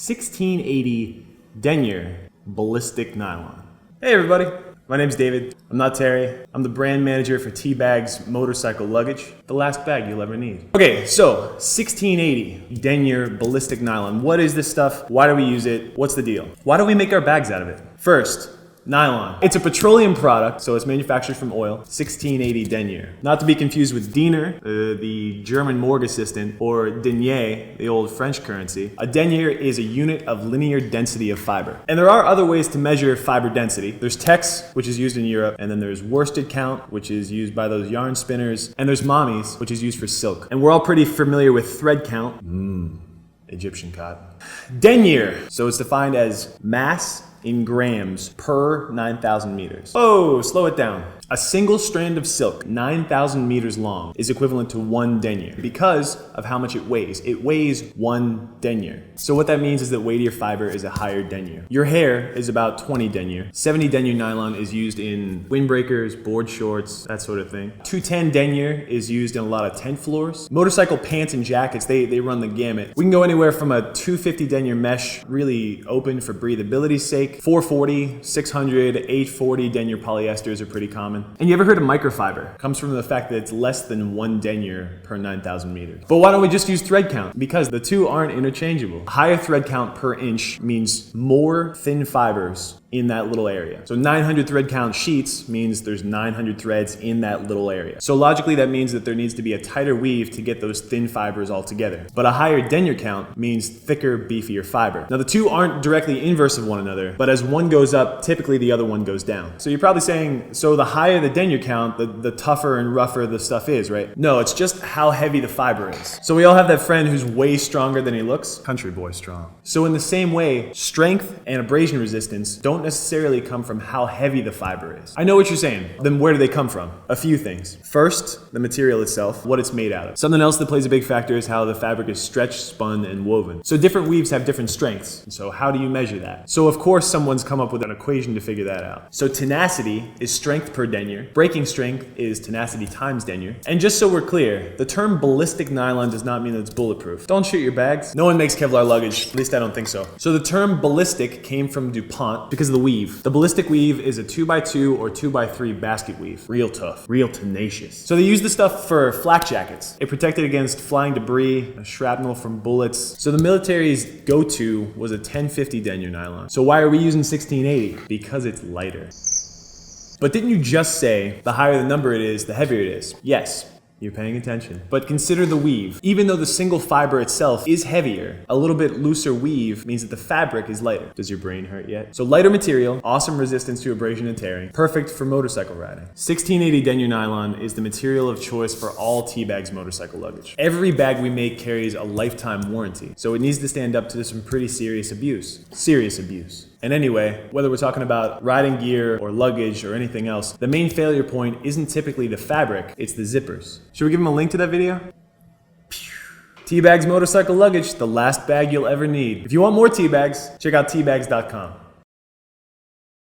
1680 Denier Ballistic Nylon. Hey everybody, my name's David. I'm not Terry. I'm the brand manager for T-Bag's motorcycle luggage, the last bag you'll ever need. Okay, so 1680 Denier Ballistic Nylon. What is this stuff? Why do we use it? What's the deal? Why do we make our bags out of it? First, nylon. It's a petroleum product, so it's manufactured from oil. 1680 Denier. Not to be confused with Diener, the German morgue assistant, or denier, the old French currency. A denier is a unit of linear density of fiber. And there are other ways to measure fiber density. There's tex, which is used in Europe, and then there's worsted count, which is used by those yarn spinners, and there's mommies, which is used for silk. And we're all pretty familiar with thread count. Egyptian cotton. Denier, so it's defined as mass in grams per 9,000 meters. Oh, slow it down. A single strand of silk, 9,000 meters long, is equivalent to 1 denier because of how much it weighs. It weighs 1 denier. So what that means is that weightier fiber is a higher denier. Your hair is about 20 denier. 70 denier nylon is used in windbreakers, board shorts, that sort of thing. 210 denier is used in a lot of tent floors. Motorcycle pants and jackets, they run the gamut. We can go anywhere from a 250 denier mesh, really open for breathability's sake. 440, 600, 840 denier polyesters are pretty common. And you ever heard of microfiber? Comes from the fact that it's less than 1 denier per 9,000 meters. But why don't we just use thread count? Because the two aren't interchangeable. Higher thread count per inch means more thin fibers in that little area. So 900 thread count sheets means there's 900 threads in that little area. So logically that means that there needs to be a tighter weave to get those thin fibers all together. But a higher denier count means thicker, beefier fiber. Now the two aren't directly inverse of one another, but as one goes up, typically the other one goes down. So you're probably saying, so the higher the denier count, the tougher and rougher the stuff is, right? No, it's just how heavy the fiber is. So we all have that friend who's way stronger than he looks. Country boy strong. So in the same way, strength and abrasion resistance don't necessarily come from how heavy the fiber is. I know what you're saying. Then where do they come from? A few things. First, the material itself, what it's made out of. Something else that plays a big factor is how the fabric is stretched, spun, and woven. So different weaves have different strengths. So how do you measure that? So of course someone's come up with an equation to figure that out. So tenacity is strength per denier. Breaking strength is tenacity times denier. And just so we're clear, the term ballistic nylon does not mean that it's bulletproof. Don't shoot your bags. No one makes Kevlar luggage. At least I don't think so. So the term ballistic came from DuPont because of the weave. The ballistic weave is a 2x2 or 2x3 basket weave. Real tough, real tenacious. So they use this stuff for flak jackets. It protected against flying debris, shrapnel from bullets. So the military's go-to was a 1050 denier nylon. So why are we using 1680? Because it's lighter. But didn't you just say the higher the number it is, the heavier it is? Yes. You're paying attention. But consider the weave. Even though the single fiber itself is heavier, a little bit looser weave means that the fabric is lighter. Does your brain hurt yet? So lighter material, awesome resistance to abrasion and tearing, perfect for motorcycle riding. 1680 denier nylon is the material of choice for all T-Bag's motorcycle luggage. Every bag we make carries a lifetime warranty, so it needs to stand up to some pretty serious abuse. Serious abuse. And anyway, whether we're talking about riding gear or luggage or anything else, the main failure point isn't typically the fabric, it's the zippers. Should we give them a link to that video? T-Bag's motorcycle luggage, the last bag you'll ever need. If you want more T-Bags, check out tbags.com.